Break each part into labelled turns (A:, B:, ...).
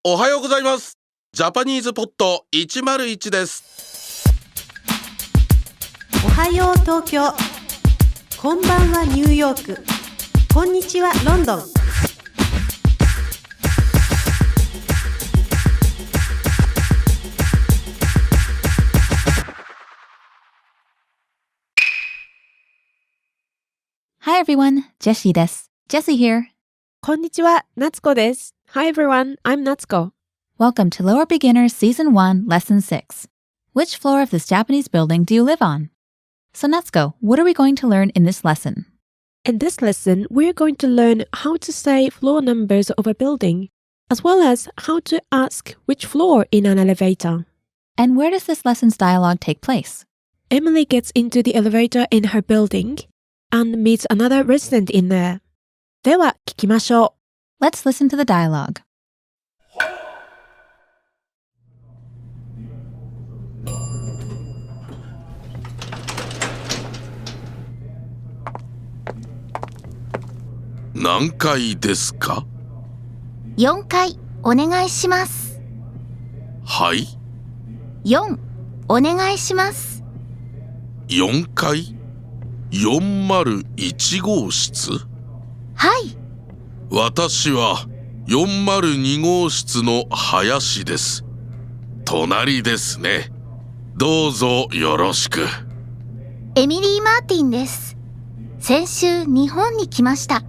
A: おはようございます。ジャパニーズポッド101です。
B: おはよう東京、こんばんはニューヨーク、こんにちはロンドン。
C: Hi everyone, Jessie です。Jessie here.
B: こんにちは、夏子です。Hi everyone, I'm Natsuko.
C: Welcome to Lower Beginners Season 1, Lesson 6. Which floor of this Japanese building do you live on? So Natsuko, what are we going to learn in this lesson?
B: In this lesson, we're going to learn how to say floor numbers of a building, as well as how to ask which floor in an elevator.
C: And where does this lesson's dialogue take place?
B: Emily gets into the elevator in her building and meets another resident in there. では聞きましょう。
C: Let's listen to the dialogue.
A: 何階ですか？
D: 4階お願いします。
A: はい。
D: 4お願いします。
A: 4階401号室？
D: はい。
A: 私は402号室の林です。隣ですね。どうぞよろしく。
D: エミリー・マーティンです。先週日本に来ました。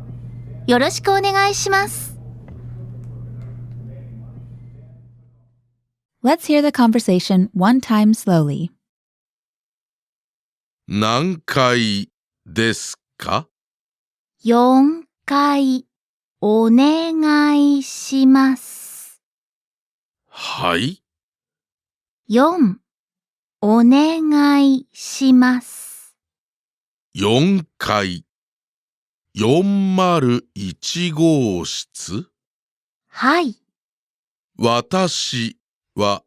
D: よろしくお願いします。
C: Let's hear the conversation one time slowly.
A: 何階ですか
D: 4階お願いします。
A: はい。
D: 4お願いします。
A: 4階401号室？
D: はい。
A: 私は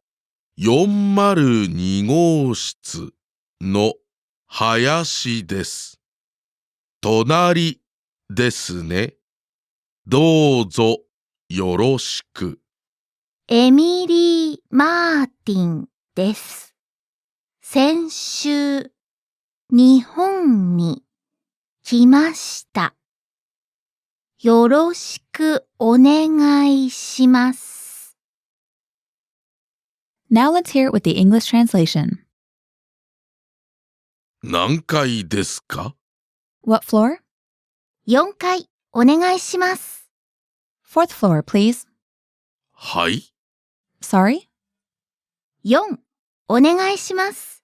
A: 402号室の林です。隣ですね。どうぞよろしく。
D: エミリー・マーティンです。先週日本に来ました。よろしくお願いします。
C: Now let's hear it with the English translation.
A: 何階ですか？
C: What floor?
D: 4階お願いします。
C: Fourth floor, please.
A: はい。
C: Sorry?
D: 4お願いします。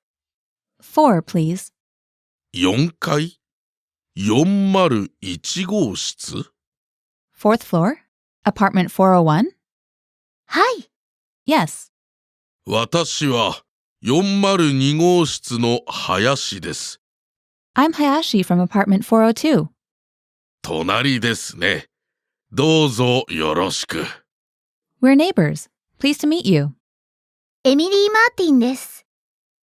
C: 4, please.
A: 4階401号室？
C: Fourth floor? Apartment 401?
D: はい。
C: Yes.
A: 私は402号室の林です。
C: I'm Hayashi from apartment 402.
A: 隣ですね。どうぞよろしく。
C: We're neighbors. Pleased to meet you.
D: エミリー・マーティンです。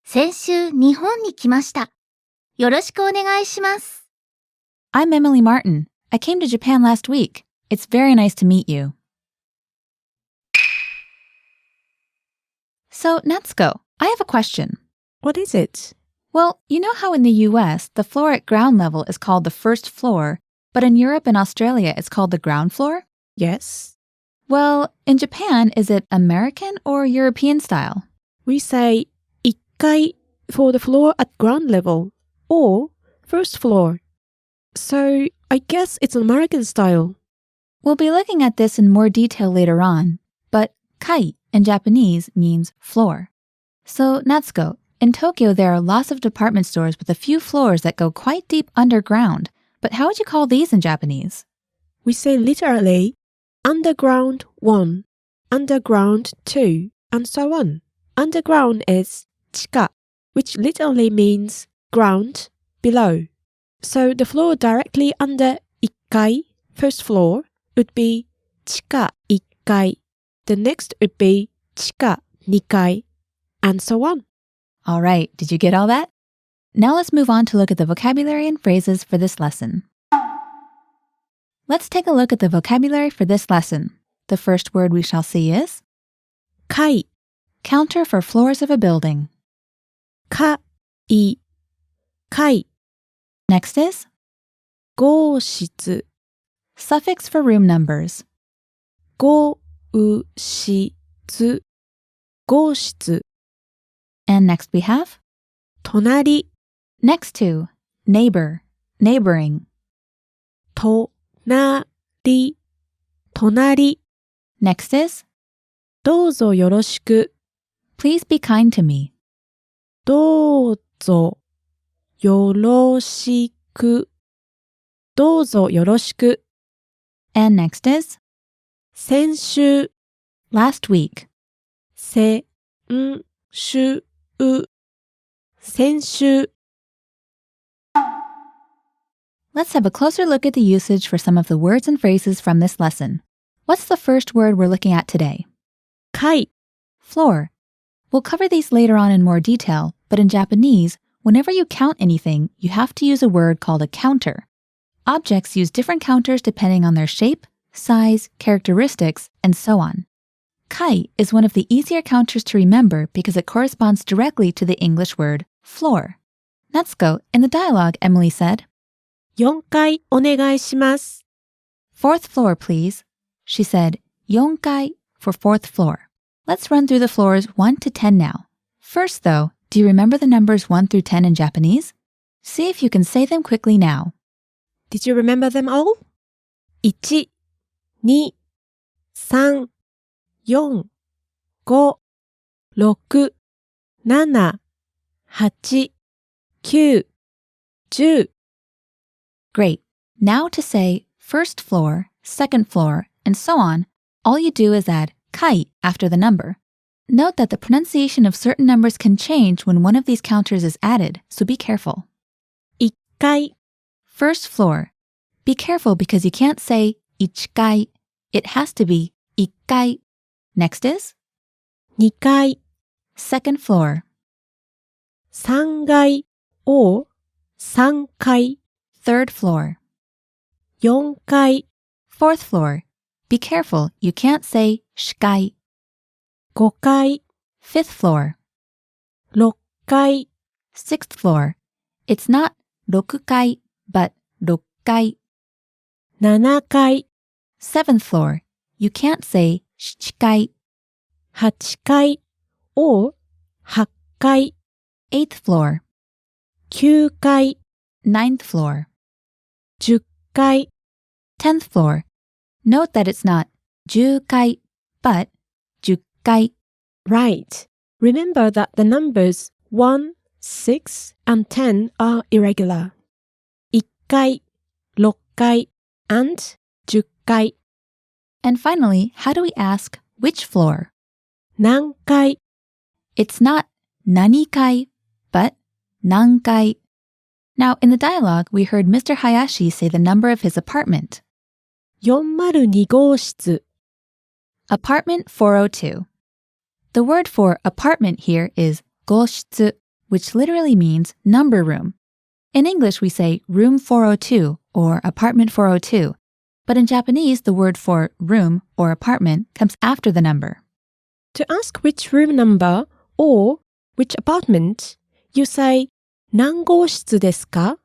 D: 先週日本に来ました。よろしくお願いします。
C: I'm Emily Martin. I came to Japan last week. It's very nice to meet you. So, Natsuko, I have a question.
B: What is it?
C: Well, you know how in the US, the floor at ground level is called the first floor, but in Europe and Australia, it's called the ground floor?
B: Yes.
C: Well, in Japan, is it American or European style?
B: We say 1階 for the floor at ground level or first floor. So I guess it's American style.
C: We'll be looking at this in more detail later on, but kai in Japanese means floor. So, Natsuko, in Tokyo there are lots of department stores with a few floors that go quite deep underground, but how would you call these in Japanese?
B: We say literally underground 1, underground 2, and so on. Underground is 地下, which literally means ground, below. So the floor directly under 1階, first floor, would be 地下1階. The next would be 地下2階, and so on.
C: All right, did you get all that? Now let's move on to look at the vocabulary and phrases for this lesson. Let's take a look at the vocabulary for this lesson. The first word we shall see is
B: 階
C: Counter for floors of a building.
B: 階階
C: Next is
B: 号室
C: suffix for room numbers.
B: 号室号室
C: And next we have
B: 隣
C: next to, neighbor, neighboring.
B: 隣隣
C: Next is
B: どうぞよろしく
C: please be kind to me.
B: どうぞよろしくどうぞよろしく
C: And next is
B: 先週
C: last week.
B: 先週先週
C: Let's have a closer look at the usage for some of the words and phrases from this lesson. What's the first word we're looking at today?
B: 階
C: Floor. We'll cover these later on in more detail, but in Japanese, whenever you count anything, you have to use a word called a counter. Objects use different counters depending on their shape, size, characteristics, and so on. Kai is one of the easier counters to remember because it corresponds directly to the English word floor. Natsuko, in the dialogue, Emily said,
B: 4階お願いします
C: fourth floor, please. She said, 4階 for fourth floor. Let's run through the floors 1 to 10 now. First, though, do you remember the numbers 1 through 10 in Japanese? See if you can say them quickly now.
B: Did you remember them all? 1 2 3 4 5 6 7 8 9 10
C: Great. Now to say first floor, second floor, and so on, all you do is add kai after the number. Note that the pronunciation of certain numbers can change when one of these counters is added, so be careful.
B: 1階
C: First floor. Be careful because you can't say ichikai. It has to be ikkai. Next is
B: 2階
C: second floor.
B: 3階を3階
C: Third floor.
B: 4階
C: Fourth floor. Be careful, you can't say shikai.
B: 5階
C: Fifth floor.
B: 6階
C: Sixth floor. It's not 6階, but 6階.
B: 7階
C: Seventh floor. You can't say 7階.
B: 8階を8階
C: Eighth floor.
B: 9階
C: Ninth floor.
B: 10階
C: Tenth floor. Note that it's not 10階, but 10階.
B: Right. Remember that the numbers 1, 6, and 10 are irregular. 1階 6階 and 10階
C: And finally, how do we ask which floor?
B: 何階
C: It's not 何階, but 何階. Now, in the dialogue, we heard Mr. Hayashi say the number of his apartment.
B: 402号室
C: Apartment 402. The word for apartment here is 号室, which literally means number room. In English, we say room 402 or apartment 402, but in Japanese, the word for room or apartment comes after the number.
B: To ask which room number or which apartment, you say 何号室ですか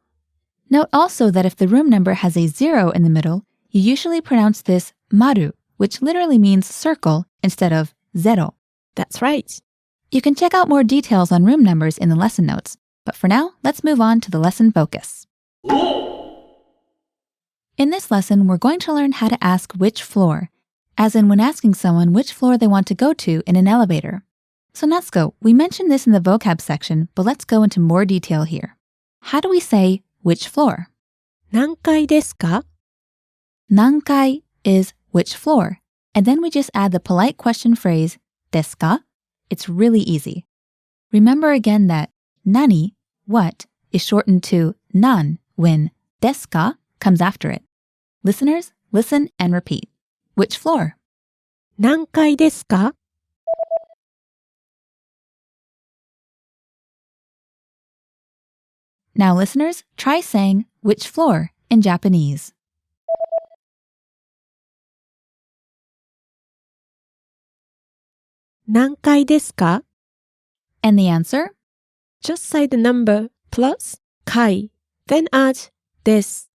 C: Note also that if the room number has a 0 in the middle, you usually pronounce this maru, which literally means circle instead of zero.
B: That's right.
C: You can check out more details on room numbers in the lesson notes, but for now, let's move on to the lesson focus. In this lesson, we're going to learn how to ask which floor, as in when asking someone which floor they want to go to in an elevator. So Natsuko, we mentioned this in the vocab section, but let's go into more detail here. How do we say which floor?
B: 何階ですか
C: Nankai is which floor, and then we just add the polite question phrase, desu ka? It's really easy. Remember again that nani, what, is shortened to nan when desu ka comes after it. Listeners, listen and repeat. Which floor?
B: 何階ですか
C: Now listeners, try saying which floor in Japanese.
B: 何階ですか?
C: And the answer?
B: Just say the number plus 階, then add です.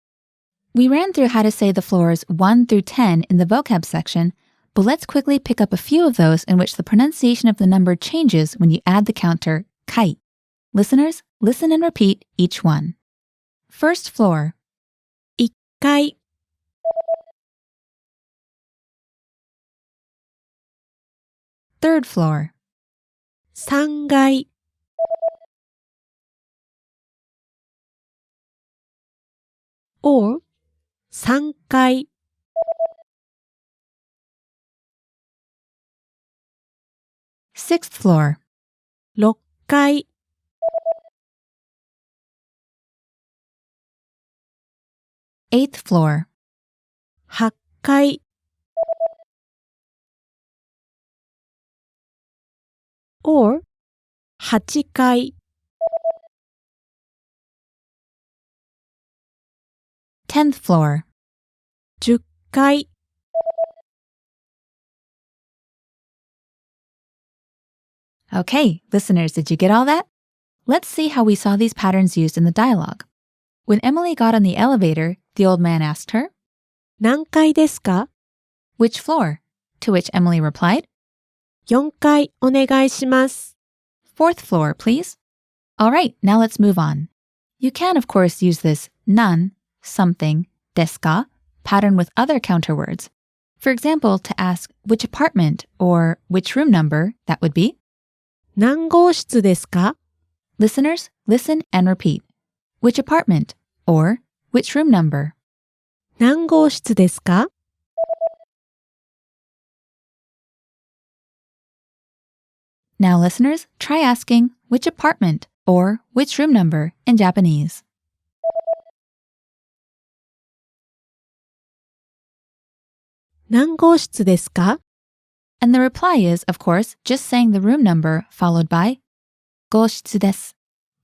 C: We ran through how to say the floors 1 through 10 in the vocab section, but let's quickly pick up a few of those in which the pronunciation of the number changes when you add the counter 階. Listeners, listen and repeat each one. First floor.
B: 1階
C: Third floor.
B: 3階 or 3階
C: Sixth floor.
B: 6階
C: Eighth floor.
B: 8階 or 8階
C: 10th floor.
B: 10階
C: Okay, listeners, did you get all that? Let's see how we saw these patterns used in the dialogue. When Emily got on the elevator, the old man asked her,
B: 何階ですか?
C: which floor? To which Emily replied,
B: 4階お願いします.
C: fourth floor, please. All right, now let's move on. You can, of course, use this nan, something, desu ka, pattern with other counter words. For example, to ask which apartment or which room number, that would be,
B: 何号室ですか?
C: listeners, listen and repeat. Which apartment or which room number?
B: 何号室ですか?
C: Now, listeners, try asking which apartment or which room number in Japanese.
B: 何号室ですか?
C: And the reply is, of course, just saying the room number followed by 号室です.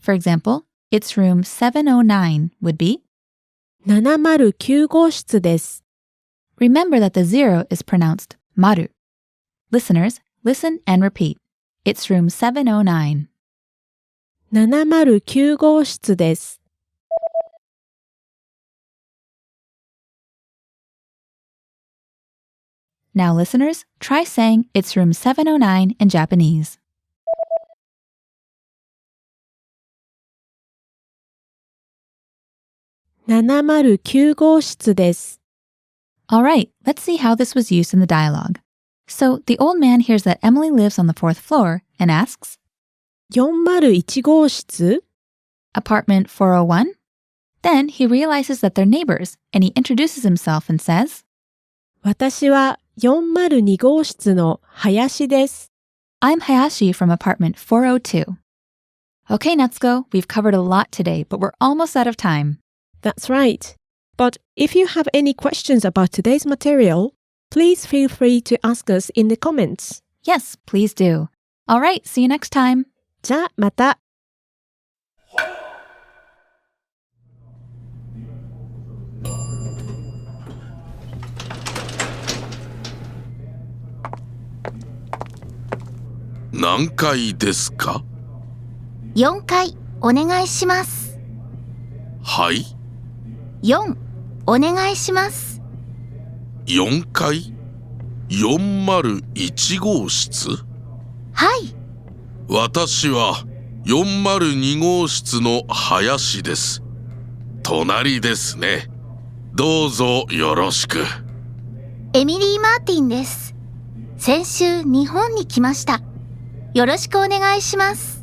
C: For example, it's room 709 would be,
B: 709号室です.
C: remember that the zero is pronounced maru. Listeners, listen and repeat. It's room 709.
B: 709号室です.
C: Now, listeners, try saying it's room 709 in Japanese.
B: 709号室です.
C: All right, let's see how this was used in the dialogue. So, the old man hears that Emily lives on the fourth floor and asks,
B: 401号室?
C: apartment 401? Then he realizes that they're neighbors and he introduces himself and says,
B: 私は402号室の林です.
C: I'm Hayashi from apartment 402. Okay, Natsuko, we've covered a lot today, but we're almost out of time.
B: That's right. But if you have any questions about today's material, please feel free to ask us in the comments.
C: Yes, please do. All right, see you next time.
B: じゃあまた.
A: 何階ですか?
D: 4階お願いします。
A: はい。
D: 4お願いします。
A: 4階 ?401 号室?
D: はい。
A: 私は402号室の林です。隣ですね。どうぞよろしく。
D: エミリー・マーティンです。先週日本に来ました。よろしくお願いします。